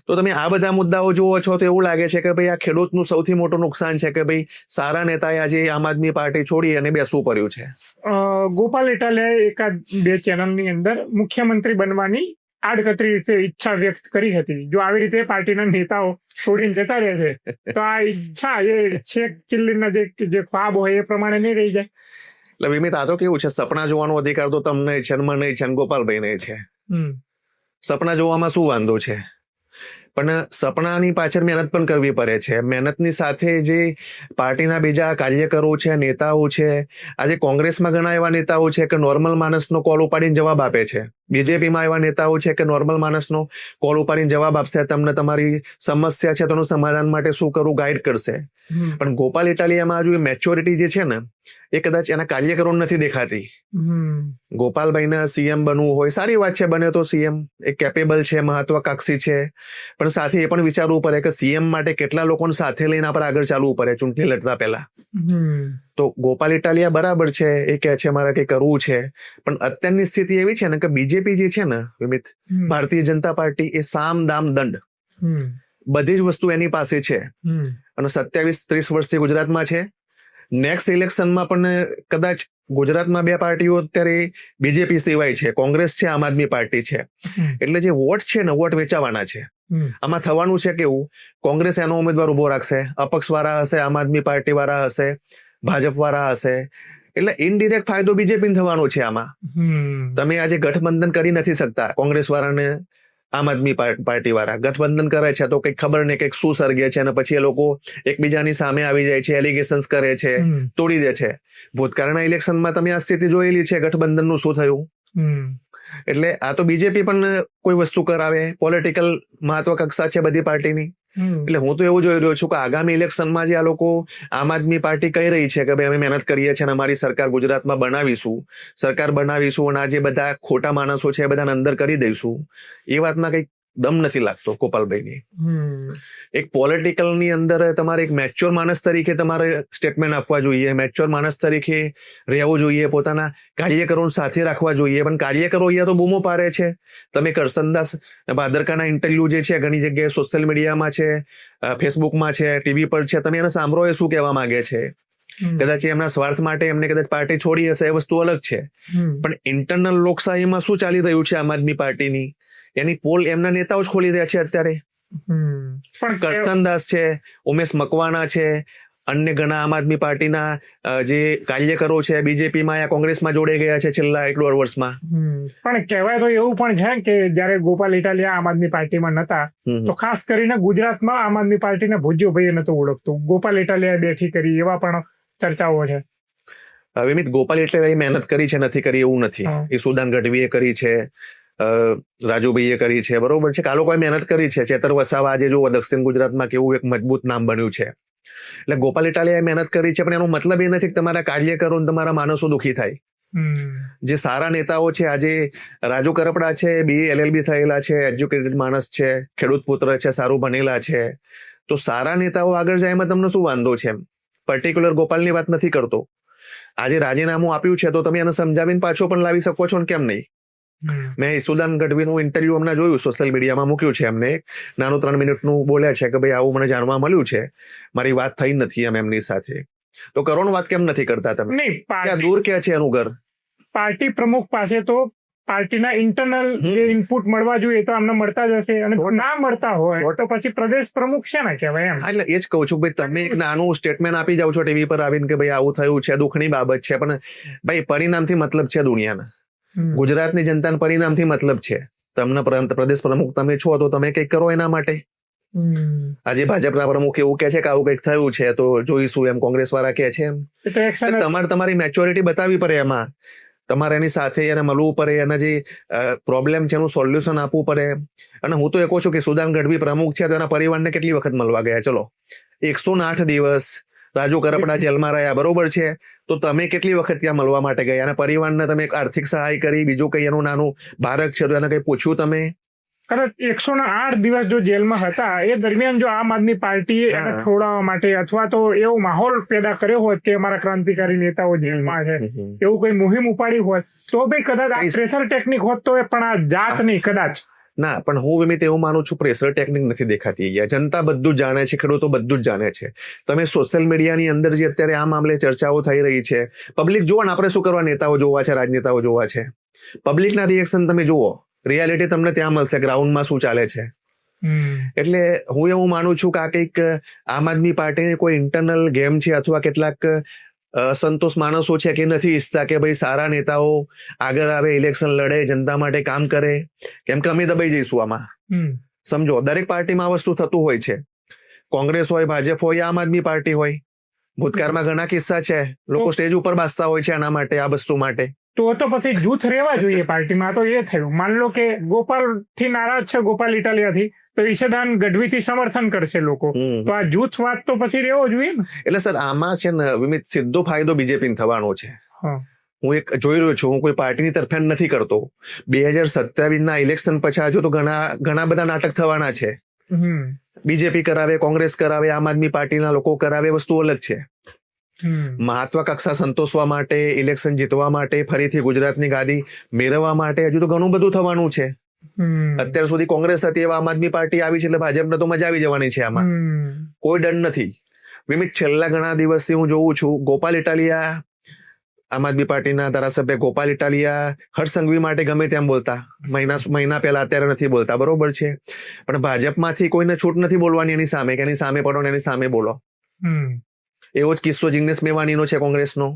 તો તમે આ બધા મુદ્દાઓ જુઓ છો તો એવું લાગે છે કે ભાઈ આ ખેડૂતનું સૌથી મોટું નુકસાન છે કે ભાઈ સારા નેતાએ આજે આમ આદમી પાર્ટી છોડી અને બેસવું પડ્યું છે. ગોપાલ ઇટાલિયાએ 1-2 ચેનલની અંદર મુખ્યમંત્રી બનવાની આડકતરી રીતે ઈચ્છા વ્યક્ત કરી હતી. જો આવી રીતે પાર્ટીના નેતાઓ છોડીને જતા રહે છે તો આ ઈચ્છા એ શેખ ચિલ્લીના જે ખ્વાબ હોય એ પ્રમાણે નહીં રહી જાય. એટલે વિમિત, આ તો કેવું છે, સપના જોવાનો અધિકાર તો તમને છે, મને છે, ગોપાલભાઈને છે. સપના જોવામાં શું વાંધો છે? પણ સપનાની પાછળ મહેનત પણ કરવી પડે છે. મહેનતની સાથે જે પાર્ટીના બીજા કાર્યકરો છે, નેતાઓ છે, આજે કોંગ્રેસમાં ઘણા એવા નેતાઓ છે કે નોર્મલ માણસનો કોલ ઉપાડીને જવાબ આપે છે. બીજેપીમાં એવા નેતાઓ છે કે નોર્મલ માણસનો કોલ ઉપાડીને જવાબ આપશે, તમને તમારી સમસ્યા છે તેનું સમાધાન માટે શું કરવું ગાઈડ કરશે. પણ ગોપાલ ઇટાલિયામાં હજુ મેચ્યોરિટી જે છે ને એ કદાચ એના કાર્યકરો નથી દેખાતી. ગોપાલભાઈને સીએમ બનવું હોય, સારી વાત છે, બને તો સીએમ એક કેપેબલ છે, મહત્વાકાંક્ષી છે, પણ સાથે એ પણ વિચારવું પડે કે સીએમ માટે કેટલા લોકોને સાથે લઈને આપણે આગળ ચાલવું પડે ચૂંટણી લડતા પહેલા. તો ગોપાલ ઇટાલિયા બરાબર છે, એ કહે છે મારે કઈ કરવું છે, પણ અત્યારની સ્થિતિ એવી છે ને કે બીજેપી જે છે ને વિમિત, ભારતીય જનતા પાર્ટી, એ સામ દામ દંડ બધી જ વસ્તુ એની પાસે છે અને 27-30 વર્ષથી ગુજરાતમાં છે. નેક્સ્ટ ઇલેક્શનમાં પણ કદાચ ગુજરાતમાં બે પાર્ટીઓ અત્યારે બીજેપી સિવાય છે, કોંગ્રેસ છે, આમ આદમી પાર્ટી છે. એટલે જે વોટ છે ને, વોટ વેચાવાના છે. આમાં થવાનું છે કેવું, કોંગ્રેસ એનો ઉમેદવાર ઉભો રાખશે, અપક્ષ વાળા હશે, આમ આદમી પાર્ટી વાળા હશે, ભાજપ વાળા હશે, એટલે ઇનડિરેક્ટ ફાયદો બીજેપી થવાનો છે આમાં. તમે આજે ગઠબંધન કરી નથી શકતા, કોંગ્રેસ વાળાને આમ આદમી પાર્ટી વાળા ગઠબંધન કરે છે તો કઈક ખબર નહીં કઈક શું સર્ગે છે અને પછી એ લોકો એકબીજાની સામે આવી જાય છે, એલિગેશન્સ કરે છે, તોડી દે છે. ભૂતકાળના ઇલેક્શનમાં તમે આ સ્થિતિ જોયેલી છે, ગઠબંધનનું શું થયું. એટલે આ તો બીજેપી પણ કોઈ વસ્તુ કરાવે, પોલિટિકલ મહત્વાકાંક્ષા છે બધી પાર્ટીની. એટલે હું તો એવું જોઈ રહ્યો છું કે આગામી ઇલેક્શનમાં જે આ લોકો આમ આદમી પાર્ટી કહી રહી છે કે ભાઈ અમે મહેનત કરીએ છીએ અને અમારી સરકાર ગુજરાતમાં બનાવીશું, અને આ જે બધા ખોટા માણસો છે એ બધાને અંદર કરી દઈશું, એ વાતમાં કઈક દમ નથી લાગતો ગોપાલભાઈની. એક પોલિટિકલ ની અંદર તમારે એક મેચ્યોર માણસ તરીકે તમારે સ્ટેટમેન્ટ આપવા જોઈએ, મેચ્યોર માણસ તરીકે રહેવું જોઈએ, પોતાના કાર્યકરો સાથે રાખવા જોઈએ. પણ કાર્યકરો અહીંયા તો બૂમો પાડે છે. તમે કરસનદાસ ભાદરકાના ઇન્ટરવ્યુ જે છે ઘણી જગ્યાએ સોશિયલ મીડિયામાં છે, ફેસબુકમાં છે, ટીવી પર છે, તમે એને સાંભળો એ શું કહેવા માંગે છે. કદાચ એમના સ્વાર્થ માટે એમને કદાચ પાર્ટી છોડી હશે, એ વસ્તુ અલગ છે, પણ ઇન્ટરનલ લોકશાહીમાં શું ચાલી રહ્યું છે આમ આદમી પાર્ટીની, એની પોલ એમના નેતાઓ જ ખોલી રહ્યા છે અત્યારે. પણ કરસનદાસ છે, ઉમેશ મકવાણા છે, અન્ય ઘણા આમ આદમી પાર્ટીના જે કાર્યકરો છે બીજેપીમાં યા કોંગ્રેસમાં જોડાઈ ગયા છે છેલ્લા 1.5 વર્ષમાં. પણ કહેવાય તો એવું પણ છે કે જયારે ગોપાલ ઇટાલિયા આમ આદમી પાર્ટીમાં નતા તો ખાસ કરીને ગુજરાતમાં આમ આદમી પાર્ટીને ભુજ્યોભાઈએ નતું ઓળખતું, ગોપાલ ઇટાલિયાએ બેઠી કરી, એવા પણ ચર્ચાઓ છે. વિમિત, ગોપાલ ઇટાલિયાએ મહેનત કરી છે, નથી કરી એવું નથી. ઈસુદાન ગઢવીએ કરી છે, રાજુભાઈએ કરી છે, બરોબર છે, આ લોકોએ મહેનત કરી છે. ચેતર વસાવા આજે જો દક્ષિણ ગુજરાતમાં કેવું એક મજબૂત નામ બન્યું છે. એટલે ગોપાલ ઇટાલિયાએ મહેનત કરી છે, પણ એનો મતલબ એ નથી કે તમારા કાર્યકરો તમારા માણસો દુઃખી થાય. જે સારા નેતાઓ છે, આજે રાજુ કરપડા છે, BA LLB થયેલા છે, એજ્યુકેટેડ માણસ છે, ખેડૂત પુત્ર છે, સારું ભણેલા છે, તો સારા નેતાઓ આગળ જાય એમાં તમને શું વાંધો છે? પર્ટિક્યુલર ગોપાલની વાત નથી કરતો. આજે રાજીનામું આપ્યું છે તો તમે એને સમજાવીને પાછો પણ લાવી શકો છો ને, કેમ નહીં? મેં ઈસુદાન ગઢવીનું ઇન્ટરવ્યુ હમણાં જોયું, સોશિયલ મીડિયામાં મૂક્યું છે. એમને એક નાનું 3 મિનિટનું બોલ્યા છે કે ભાઈ આવું મને જાણવા મળ્યું છે, મારી વાત થઈ નથી એમની સાથે. તો કરોડ વાત કેમ નથી કરતા તમે? નહીં, દૂર ક્યાં છે એનું ઘર? પાર્ટી પ્રમુખ પાસે તો પાર્ટીના ઇન્ટરનલ જે ઇનપુટ મળવા જોઈએ તો અમને મળતા જ હશે, અને ના મળતા હોય તો પછી પ્રદેશ પ્રમુખ છે ને કહેવાય એમ. એટલે એ જ કહું છું ભાઈ, તમે એક નાનું સ્ટેટમેન્ટ આપી જાવ છો ટીવી પર આવીને કે ભાઈ આવું થયું છે, દુઃખની બાબત છે, પણ ભાઈ પરિણામથી મતલબ છે દુનિયાના. ગુજરાતની જનતાને પરિણામથી મતલબ છે. તમને પ્રદેશ પ્રમુખ તમે છો તો તમે કંઈક કરો એના માટે. આજે ભાજપના પ્રમુખ એવું કે છે કે આવું કંઈક થયું છે તો જોઈશું, એમ કોંગ્રેસ વાળા કે છે એમ. તમારે તમારી મેચ્યોરિટી બતાવવી પડે એમાં. તમારે એની સાથે એને મળવું પડે, એના જે પ્રોબ્લેમ છે એનું સોલ્યુશન આપવું પડે. અને હું તો એ કહું છું કે ઈસુદાન ગઢવી પ્રમુખ છે તો એના પરિવારને કેટલી વખત મળવા ગયા? ચલો, 108 દિવસ રાજુ કરપડા જેલમાં રહ્યા, બરોબર છે, તો તમે કેટલી વખત ત્યાં મળવા માટે ગયા? અને પરિવારને તમે આર્થિક સહાય કરી, બીજું કઈ એનું નાનું બાળક છે તો એને કઈ પૂછ્યું તમે? કદાચ 108 દિવસ જો જેલમાં હતા એ દરમિયાન જો આમ આદમી પાર્ટીએ એને છોડાવવા માટે અથવા તો એવો માહોલ પેદા કર્યો હોત કે અમારા ક્રાંતિકારી નેતાઓ જેલમાં છે, એવું કોઈ મુહિમ ઉપાડી હોત તો ભાઈ કદાચ આ પ્રેશર ટેકનિક હોત તો, પણ આ જાત નહીં કદાચ. ના, પણ હું વિમિત એવું માનું છું, પ્રેશર ટેકનિક નથી દેખાતી. જનતા બધું જ જાણે છે, ખેડૂતો બધું જ જાણે છે. તમે સોશિયલ મીડિયાની અંદર જે અત્યારે આ મામલે ચર્ચાઓ થઈ રહી છે, પબ્લિક જુઓ ને, આપણે શું કરવા નેતાઓ જોવા છે, રાજનેતાઓ જોવા છે. પબ્લિકના રિએક્શન તમે જુઓ, રિયાલિટી તમને ત્યાં મળશે, ગ્રાઉન્ડમાં શું ચાલે છે. એટલે હું એવું માનું છું કે આ કંઈક આમ આદમી પાર્ટીની કોઈ ઇન્ટરનલ ગેમ છે, અથવા કેટલાક અસંતોષ માણસો છે કે નથી ઈચ્છતા કે ભાઈ સારા નેતાઓ આગળ આવે, ઇલેક્શન લડે, જનતા માટે કામ કરે, કેમ કે અમે દબાઈ જઈશું આમાં. સમજો, દરેક પાર્ટીમાં આ વસ્તુ થતું હોય છે. કોંગ્રેસ હોય, ભાજપ હોય, આમ આદમી પાર્ટી હોય. ભૂતકાળમાં ઘણા કિસ્સા છે, લોકો સ્ટેજ ઉપર બાસતા હોય છે આના માટે, આ વસ્તુ માટે. તો પછી જૂથ રહેવા જોઈએ પાર્ટીમાં. તો એ થયું. માન લો કે ગોપાલ થી નારાજ છે, ગોપાલ ઇટાલિયાથી, તો ઈશદાન ગઢવીથી સમર્થન કરશે લોકો. તો આ જૂથ વાત તો પછી રહેવો જોઈએ ને. એટલે સર આમાં છે ને વિમિત, સીધો ફાયદો બીજેપી થવાનો છે. હું એક જોઈ રહ્યો છું, હું કોઈ પાર્ટીની તરફેણ નથી કરતો. 2027 ઇલેક્શન પછી હજુ તો ઘણા બધા નાટક થવાના છે. બીજેપી કરાવે, કોંગ્રેસ કરાવે, આમ આદમી પાર્ટીના લોકો કરાવે, વસ્તુ અલગ છે. મહત્વાકાંક્ષા સંતોષવા માટે, ઇલેક્શન જીતવા માટે, ફરીથી ગુજરાતની ગાદી મેળવવા માટે હજુ તો ઘણું બધું થવાનું છે. અત્યાર સુધી કોંગ્રેસ હતી, એવા આમ આદમી પાર્ટી આવી છે, એટલે ભાજપને તો મજા આવી જવાની છે. આમાં કોઈ ડર નથી. વિમિત, છેલ્લા ઘણા દિવસથી હું જોઉં છું, ગોપાલ ઇટાલિયા, આમ આદમી પાર્ટીના ધારાસભ્ય ગોપાલ ઇટાલિયા હર્ષ સંઘવી માટે ગમે તેમ બોલતા, મહિના પહેલા, અત્યારે નથી બોલતા, બરોબર છે. પણ ભાજપમાંથી કોઈને છૂટ નથી બોલવાની એની સામે, કે એની સામે પડો ને એની સામે બોલો. એવો જ કિસ્સો જિગ્નેશ મેવાણીનો છે, કોંગ્રેસનો.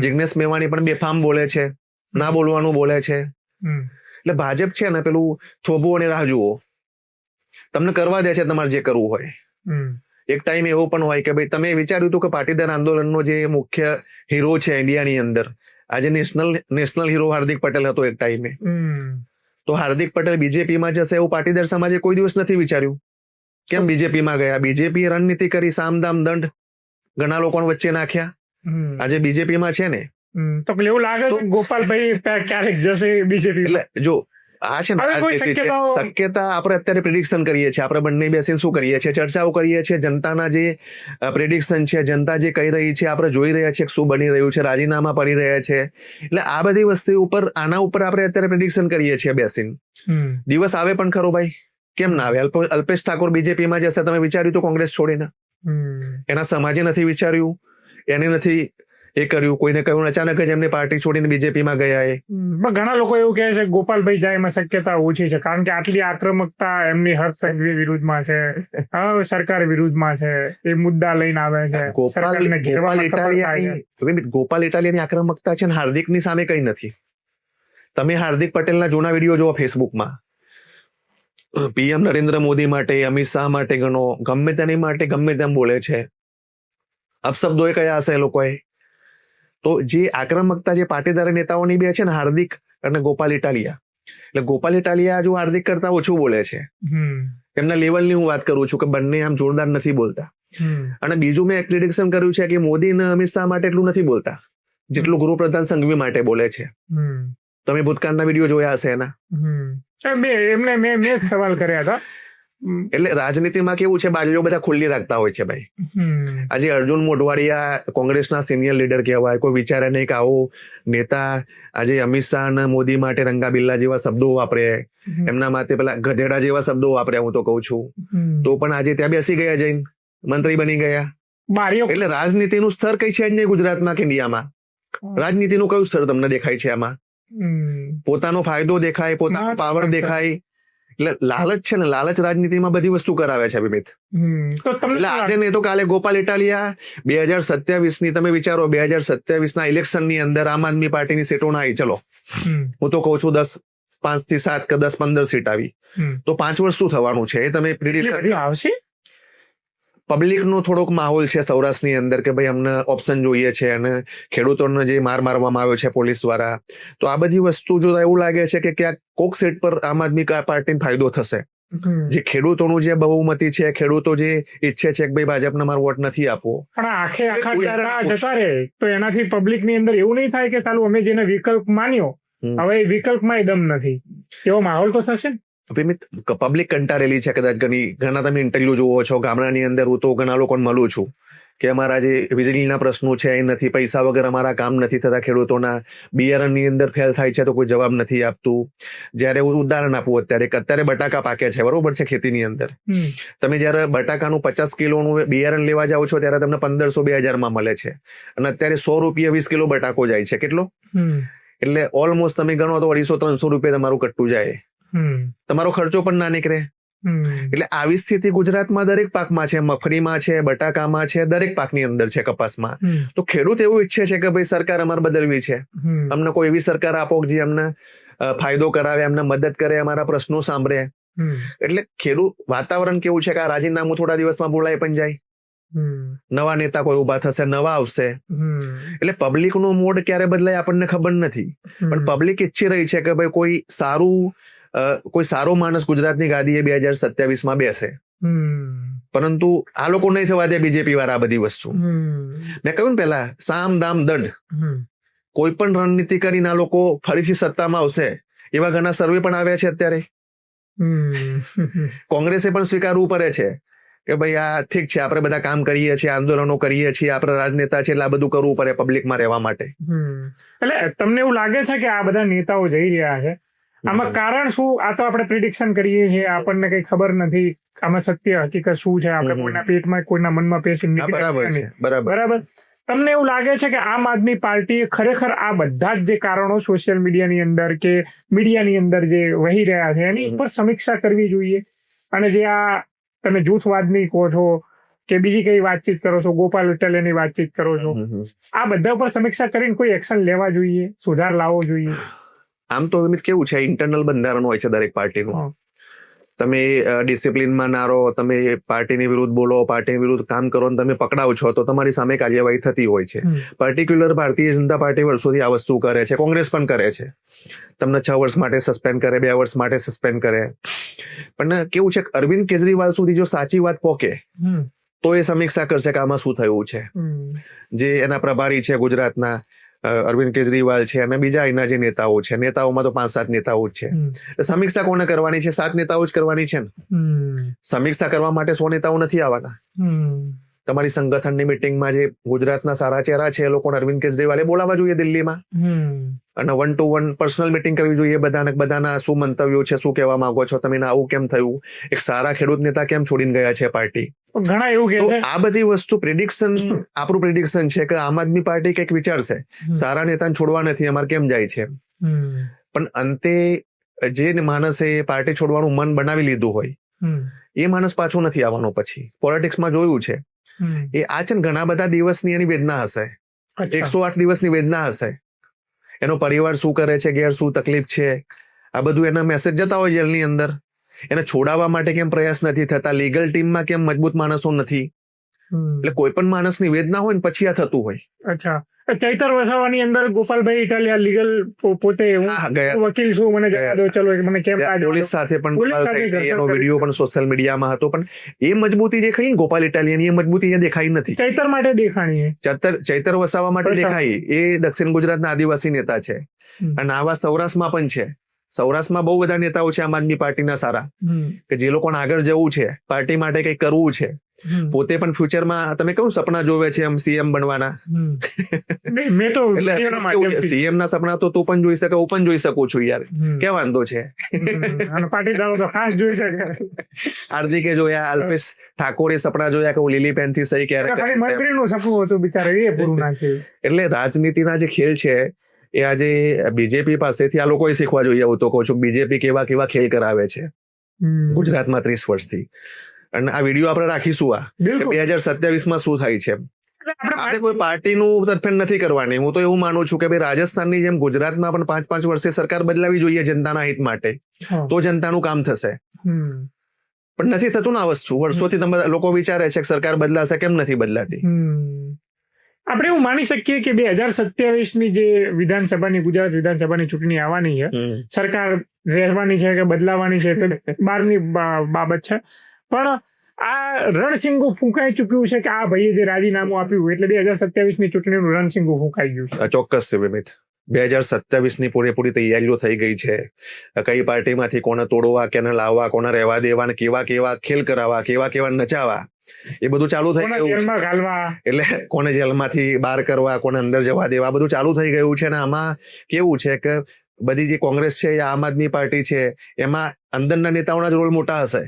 જિગ્નેશ મેવાણી પણ બેફામ બોલે છે, ના બોલવાનું બોલે છે. એટલે ભાજપ છે ને, પેલું થોભો અને રાહ જુઓ, તમને કરવા દે છે તમારે જે કરવું હોય. એક ટાઈમ એવો પણ હોય કે ભાઈ તમે વિચાર્યું હતું કે પાટીદાર આંદોલનનો જે મુખ્ય હીરો છે ઇન્ડિયાની અંદર, આજે નેશનલ હીરો હાર્દિક પટેલ હતો એક ટાઈમે. તો હાર્દિક પટેલ બીજેપીમાં જશે એવું પાટીદાર સમાજે કોઈ દિવસ નથી વિચાર્યું. કેમ બીજેપીમાં ગયા? બીજેપી રણનીતિ કરી, સામદામ દંડ ઘણા લોકોને વચ્ચે નાખ્યા. આજે બીજેપીમાં છે ને, તો એવું લાગે છે ગોપાલભાઈ ક્યારેક જશે બીજેપી. એટલે જો આ છે ને, શક્યતા આપણે અત્યારે પ્રિડિક્શન કરીએ છીએ, આપણે બંને બેસીને શું કરીએ છીએ, ચર્ચાઓ કરીએ છીએ. જનતાના જે પ્રિડિક્શન છે, જનતા જે કહી રહી છે, આપણે જોઈ રહ્યા છીએ શું બની રહ્યું છે, રાજીનામા પડી રહ્યા છે. એટલે આ બધી વસ્તુ ઉપર, આના ઉપર આપણે અત્યારે પ્રિડિક્શન કરીએ છીએ બેસીને. દિવસ આવે પણ ખરો ભાઈ, કેમ ના આવે? અલ્પેશ ઠાકોર બીજેપીમાં જશે, તમે વિચાર્યું તો કોંગ્રેસ છોડીને? એના સમાજે નથી વિચાર્યું, એને નથી એ કર્યું, કોઈને કહ્યું, અચાનક જ એમને પાર્ટી છોડીને બીજેપીમાં ગયા. ઘણા લોકો એવું કહે છે ગોપાલભાઈ જાય એમાં શક્યતા ઓછી છે, કારણ કે આટલી આક્રમકતા એમની હર્ષ સંઘવી વિરુદ્ધમાં છે, સરકાર વિરુદ્ધમાં છે, એ મુદ્દા લઈને આવે છે. ગોપાલ ઇટાલિયાની આક્રમકતા છે ને હાર્દિકની સામે કઈ નથી. તમે હાર્દિક પટેલના જૂના વિડીયો જોવો ફેસબુકમાં, પીએમ નરેન્દ્ર મોદી માટે, અમિત શાહ માટે, ગમે તેની માટે ગમે તેમ બોલે છે. અપશબ્દો એ કયા હશે એ લોકોએ? તો જે આક્રમકતા જે પાટીદાર નેતાઓની બે છે ને, હાર્દિક અને ગોપાલ ઇટાલિયા, એટલે ગોપાલ ઇટાલિયા જો હાર્દિક કરતા ઓછું બોલે છે. એમના લેવલની હું વાત કરું છું કે બંને આમ જોરદાર નથી બોલતા. અને બીજું મેં પ્રિડિક્શન કર્યું છે કે મોદી અને અમિત શાહ માટે એટલું નથી બોલતા જેટલું ગૃહપ્રધાન સંઘવી માટે બોલે છે. તમે ભૂતકાળના વિડીયો જોયા હશે એના. મેં સવાલ કર્યા હતા. એટલે રાજનીતિમાં કેવું છે, બાજુઓ બધા ખુલ્લી રાખતા હોય છે ભાઈ. આજે અર્જુન મોઢવાડિયા કોંગ્રેસના સિનિયર લીડર કહેવાય, કોઈ વિચારે નહીં કે આવો નેતા આજે અમિત શાહ અને મોદી માટે રંગાબિલ્લા જેવા શબ્દો વાપરે, એમના માટે પેલા ગધેડા જેવા શબ્દો વાપરે. હું તો કઉ છું, તો પણ આજે ત્યાં બેસી ગયા, જઈને મંત્રી બની ગયા. એટલે રાજનીતિનું સ્તર કઈ છે જ નહીં ગુજરાતમાં કે ઇન્ડિયામાં. રાજનીતિનું કયું સ્તર તમને દેખાય છે આમાં? પોતાનો ફાયદો દેખાય, પોતાનો પાવર દેખાય. એટલે લાલચ છે ને, લાલચ રાજનીતિમાં બધી વસ્તુ કરાવે છે વિમિત. એટલે આજે નહીં તો કાલે ગોપાલ ઇટાલિયા 2027 તમે વિચારો, 2027 ઇલેક્શનની અંદર આમ આદમી પાર્ટીની સીટો ના આવી, ચલો હું તો કઉ છું 5 થી 7 કે 10-15 સીટ આવી, તો 5 વર્ષ શું થવાનું છે એ તમે પ્રિડિક્શન આવશે. પબ્લિકનો થોડોક માહોલ છે સૌરાષ્ટ્રની અંદર કે ભાઈ અમને ઓપ્શન જોઈએ છે, અને ખેડૂતોને જે માર મારવામાં આવ્યો છે પોલીસ દ્વારા, તો આ બધી વસ્તુ જોતા એવું લાગે છે કે ક્યાંક કોક સીટ પર આમ આદમી પાર્ટીને ફાયદો થશે. જે ખેડૂતોનું જે બહુમતી છે, ખેડૂતો જે ઈચ્છે છે કે ભાઈ ભાજપને મારો વોટ નથી આપવો, પણ આખા જતા રહે તો એનાથી પબ્લિકની અંદર એવું નહીં થાય કે ચાલુ અમે જેને વિકલ્પ માન્યો હવે એ વિકલ્પમાં દમ નથી, એવો માહોલ તો થશે ને. પબ્લિક કંટાળેલી છે કદાચ. ઘણા તમે ઇન્ટરવ્યુ જોવો છો ગામડાની અંદર, હું તો ઘણા લોકોને મળું છું કે અમારા જે વીજળીના પ્રશ્નો છે એ નથી, પૈસા વગર અમારા કામ નથી થતા, ખેડૂતોના બિયારણની અંદર ફેલ થાય છે તો કોઈ જવાબ નથી આપતું. જયારે હું ઉદાહરણ આપું, અત્યારે બટાકા પાકે છે, બરોબર છે, ખેતીની અંદર તમે જયારે બટાકાનું 50 કિલોનું બિયારણ લેવા જાઓ છો ત્યારે તમને 1500-2000 માં મળે છે, અને અત્યારે 100 રૂપિયા 20 કિલો બટાકો જાય છે. કેટલો? એટલે ઓલમોસ્ટ તમે ગણો તો 250-300 રૂપિયા તમારું કટ્ટું જાય, તમારો ખર્ચો પણ ના નીકળે. એટલે આવી સ્થિતિ ગુજરાતમાં દરેક પાકમાં છે, મગફળીમાં છે, બટાકામાં છે, દરેક પાકની અંદર છે, કપાસમાં. તો ખેડૂત એવું ઈચ્છે છે કે ભાઈ સરકાર અમારે બદલવી છે, અમને કોઈ એવી સરકાર આપો જે અમને ફાયદો કરાવે, અમને મદદ કરે, અમારા પ્રશ્નો સાંભળે. એટલે ખેડૂત વાતાવરણ કેવું છે કે આ રાજીનામું થોડા દિવસમાં બોલાય પણ જાય. નવા નેતા કોઈ ઉભા થશે, નવા આવશે. એટલે પબ્લિક નો મોડ ક્યારે બદલાય આપણને ખબર નથી, પણ પબ્લિક ઈચ્છી રહી છે કે ભાઈ કોઈ સારો માણસ ગુજરાતની ગાદીએ 2027 બેસે. પરંતુ આ લોકો નહીં થવા દે બીજેપી વાળા આ બધી વસ્તુ. મેં કહ્યું ને પેલા, સામ દામ દંડ, કોઈ પણ રણનીતિ કરીને આ લોકો ફરીથી સત્તામાં આવશે એવા ઘણા સર્વે પણ આવ્યા છે અત્યારે. કોંગ્રેસે પણ સ્વીકારવું પડે છે કે ભાઈ આ ઠીક છે, આપણે બધા કામ કરીએ છીએ, આંદોલનો કરીએ છીએ, આપણે રાજનેતા છે એટલે આ બધું કરવું પડે પબ્લિકમાં રહેવા માટે. એટલે તમને એવું લાગે છે કે આ બધા નેતાઓ જઈ રહ્યા છે, આમાં કારણ શું? આ તો આપણે પ્રિડિક્શન કરીએ છીએ, આપણને કઈ ખબર નથી આમાં સત્ય હકીકત શું છે, આપણે કોઈના પેટમાં કોઈના મનમાં પેશી બરાબર. તમને એવું લાગે છે કે આમ આદમી પાર્ટી ખરેખર આ બધા જ જે કારણો સોશિયલ મીડિયાની અંદર કે મીડિયાની અંદર જે વહી રહ્યા છે એની ઉપર સમીક્ષા કરવી જોઈએ, અને જે આ તમે જૂથવાદની કહો છો કે બીજી કઈ વાતચીત કરો છો, ગોપાલ ઇટાલિયાની વાતચીત કરો છો, આ બધા ઉપર સમીક્ષા કરીને કોઈ એક્શન લેવા જોઈએ, સુધાર લાવવો જોઈએ? આમ તો કેવું છે, ઇન્ટરનલ બંધારણ હોય છે દરેક પાર્ટીનું. તમે ડિસિપ્લિનમાં ના રહો, તમે પાર્ટીની વિરુદ્ધ બોલો, પાર્ટીની વિરુદ્ધ કામ કરો, તમે પકડાવ છો તો તમારી સામે કાર્યવાહી થતી હોય છે. પર્ટિક્યુલર ભારતીય જનતા પાર્ટી વર્ષોથી આ વસ્તુ કરે છે, કોંગ્રેસ પણ કરે છે. તમને 6 વર્ષ માટે સસ્પેન્ડ કરે, 2 વર્ષ માટે સસ્પેન્ડ કરે. પણ કેવું છે, અરવિંદ કેજરીવાલ સુધી જો સાચી વાત પહોંચે તો એ સમીક્ષા કરશે કે આમાં શું થયું છે. જે એના પ્રભારી છે ગુજરાતના, અરવિંદ કેજરીવાલ છે, અને બીજા અહીંના જે નેતાઓ છે, નેતાઓમાં તો 5-7 નેતાઓ જ છે. સમીક્ષા કોને કરવાની છે? 7 નેતાઓ જ કરવાની છે ને. સમીક્ષા કરવા માટે 100 નેતાઓ નથી આવવાના. તમારી સંગઠનની મિટિંગમાં જે ગુજરાતના સારા ચહેરા છે એ લોકોને અરવિંદ કેજરીવાલે બોલાવવા જોઈએ દિલ્હીમાં, અને 1 to 1 પર્સનલ મિટિંગ કરવી જોઈએ. બધાના શું મંતવ્યો છે, શું કહેવા માંગો છો તમે, આવું કેમ થયું, એક સારા ખેડૂત નેતા કેમ છોડીને ગયા છે પાર્ટી, ઘણા એવું કે છે. આ બધી વસ્તુ પ્રિડિક્શન, આપણું પ્રિડિક્શન છે કે આમ આદમી પાર્ટી કંઈક વિચારશે, સારા નેતાને છોડવા નથી, અમારે કેમ જાય છે. પણ અંતે જે માણસે પાર્ટી છોડવાનું મન બનાવી લીધું હોય એ માણસ પાછો નથી આવવાનો. પછી પોલિટિક્સમાં જોયું છે એ આ છે ને, ઘણા બધા દિવસની એની વેદના હશે, 108 દિવસની વેદના હશે. એનો પરિવાર શું કરે છે, ઘેર શું તકલીફ છે, આ બધું એના મેસેજ જતા હોય જેલની અંદર. એને છોડાવવા માટે કેમ પ્રયાસ નથી થતા, લીગલ ટીમમાં કેમ મજબૂત માણસો નથી. એટલે કોઈ પણ માણસની વેદના હોય ને પછી આ થતું હોય. અચ્છા, ચૈતર વસાવાની અંદર ગોપાલભાઈ ઇટાલિયા લીગલ પોતે વકીલ છું, મને જવા દો, ચલો મને કેમ. પોલીસ સાથે પણ એનો વિડીયો પણ સોશિયલ મીડિયામાં હતો, પણ એ મજબૂતી જે ખરી ને ગોપાલ ઇટાલિયાની, એ મજબૂતી અહીંયા દેખાઈ નથી. ચૈતર માટે દેખાણી, ચૈતર વસાવા માટે દેખાઈ. એ દક્ષિણ ગુજરાતના આદિવાસી નેતા છે, અને આવા સૌરાષ્ટ્રમાં પણ છે. સૌરાષ્ટ્રમાં બહુ બધા નેતાઓ છે આમ આદમી પાર્ટીના સારા, કે જે લોકોને આગળ જવું છે, પાર્ટી માટે કઈ કરવું છે, પોતે પણ ફ્યુચરમાં તમે કહું સપના જોવે છે એમ સીએમ બનવાના. સીએમ ના સપના તો તું પણ જોઈ શકે, હું પણ જોઈ શકું છું યાર, ક્યાં વાંધો છે. પાટીદારો તો ખાસ જોઈ શકે. હાર્દિકે જોયા, અલ્પેશ ઠાકોરે સપના જોયા કે હું લીલી પેન થી સહી ક્યારે મંત્રીનું સપનું હતું બિચારે, એ પૂરું નાખ્યું. એટલે રાજનીતિના જે ખેલ છે એ આજે બીજેપી પાસેથી આ લોકોએ શીખવા જોઈએ. હું તો કહું છું બીજેપી કેવા કેવા ખેલ કરાવે છે ગુજરાતમાં 30 વર્ષથી. અને આ વિડીયો આપણે રાખીશું, આ 2027માં શું થાય છે. આપણે કોઈ પાર્ટીનું તરફેણ નથી કરવાની. હું તો એવું માનું છું કે ભાઈ રાજસ્થાનની જેમ ગુજરાતમાં પણ 5-5 વર્ષે સરકાર બદલાવી જોઈએ જનતાના હિત માટે, તો જનતાનું કામ થશે. પણ નથી થતું ને આ વસ્તુ. વર્ષોથી તમે લોકો વિચારે છે કે સરકાર બદલાશે, કેમ નથી બદલાતી. આપણે એવું માની શકીએ કે 2027ની જે વિધાનસભાની, ગુજરાત વિધાનસભાની ચૂંટણી આવવાની છે, સરકાર રહેવાની છે કે બદલાવાની છે તો બહારની બાબત છે, પણ આ રણસિંગુ ફૂંકાઈ ચુક્યું છે કે આ ભાઈએ જે રાજીનામું આપ્યું એટલે 2027ની ચૂંટણીનું રણસિંગુ ફૂંકાઈ ગયું છે. ચોક્કસ છે વિમિત. 2027ની પૂરેપૂરી તૈયારીઓ થઈ ગઈ છે. કઈ પાર્ટીમાંથી કોને તોડવા, કેને લાવવા, કોને રહેવા દેવા, ને કેવા કેવા ખેલ કરાવવા, કેવા કેવા નચાવવા, એ બધું ચાલુ થઈ ગયું. એટલે કોને જેલમાંથી બહાર કરવા, કોને અંદર જવા દેવા, બધું ચાલુ થઈ ગયું છે. અને આમાં કેવું છે કે બધી જે કોંગ્રેસ છે, આમ આદમી પાર્ટી છે, એમાં અંદરના નેતાઓના જ રોલ મોટા હશે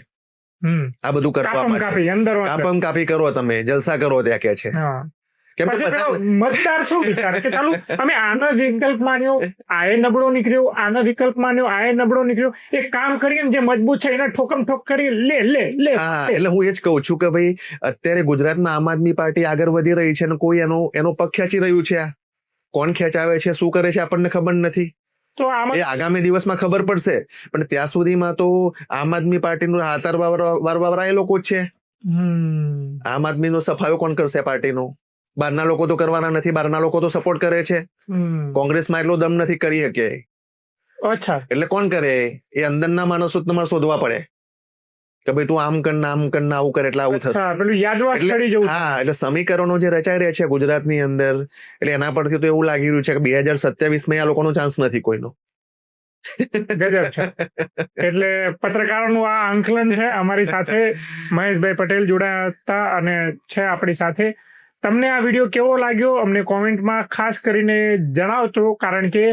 આ બધું કરવા માટે. કાપમ કાપી કરો, તમે જલસા કરો ત્યાં કે છે. મતદાર શું વિચારે કે ચાલુ અમે આનો વિકલ્પ માન્યો, આએ નબળો નીકળ્યો, આનો વિકલ્પ માન્યો, આએ નબળો નીકળ્યો, એક કામ કરીએ જે મજબૂત છે એને ઠોકમ ઠોક કરી લે લે લે. એટલે હું એ જ કહું છું કે ભાઈ અત્યારે ગુજરાતમાં આમ આદમી પાર્ટી આગળ વધી રહી છે, અને કોઈ એનો પગ ખેંચી રહ્યું છે. કોણ ખેંચાવે છે, શું કરે છે, આપણને ખબર નથી. તો એ આગામી દિવસમાં ખબર પડશે. પણ ત્યાં સુધીમાં તો આમ આદમી પાર્ટીનું હાથર વાવરા એ લોકો જ છે. આમ આદમીનો સફાયો કોણ કરશે પાર્ટીનો? બહારના લોકો તો કરવાના નથી, બહારના લોકો તો સપોર્ટ કરે છે. કોંગ્રેસમાં એટલો દમ નથી કરી શકે, અચ્છા, એટલે કોણ કરે? એ અંદરના માણસો તમારે શોધવા પડે કે ભાઈ તું આમ કર ને આમ કર ને આવું કર એટલે આવું થશે. અચ્છા, પેલું યાદવાસ કરી જવું. હા, એટલે સમીકરણો જે રચાઈ રહ્યા છે ગુજરાતની અંદર, એટલે એના પરથી તો એવું લાગી રહ્યું છે કે 2027 આ લોકોનો ચાન્સ નથી કોઈનો. ગજબ છે. એટલે પત્રકારોનું આ આંકલન છે. અમારી સાથે મહેશભાઈ પટેલ જોડાયા હતા અને છે આપણી સાથે. તમને આ વિડીયો કેવો લાગ્યો અમને કોમેન્ટમાં ખાસ કરીને જણાવજો, કારણ કે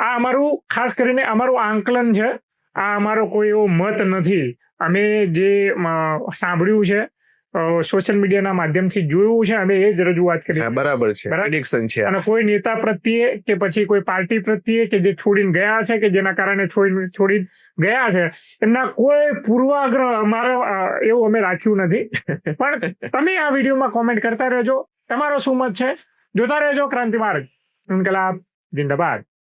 આ અમારું ખાસ કરીને અમારું આંકલન છે. આ અમારો કોઈ એવો મત નથી. અમે જે સાંભળ્યું છે, સોશિયલ મીડિયાના માધ્યમથી જોયું છે, અમે એ જ રજૂઆત કરી. બરાબર છે, પ્રેડિક્શન છે. અને કોઈ નેતા પ્રત્યે કે પછી કોઈ પાર્ટી પ્રત્યે કે જે છોડીને ગયા છે, કે જેના કારણે છોડીને ગયા છે, એમના કોઈ પૂર્વાગ્રહ અમારે એવું અમે રાખ્યું નથી. પણ તમે આ વિડીયોમાં કોમેન્ટ કરતા રહેજો, તમારો શું મત છે. જોતા રહેજો ક્રાંતિ માર્ગ. ઇન્કલાબ જિંદાબાદ.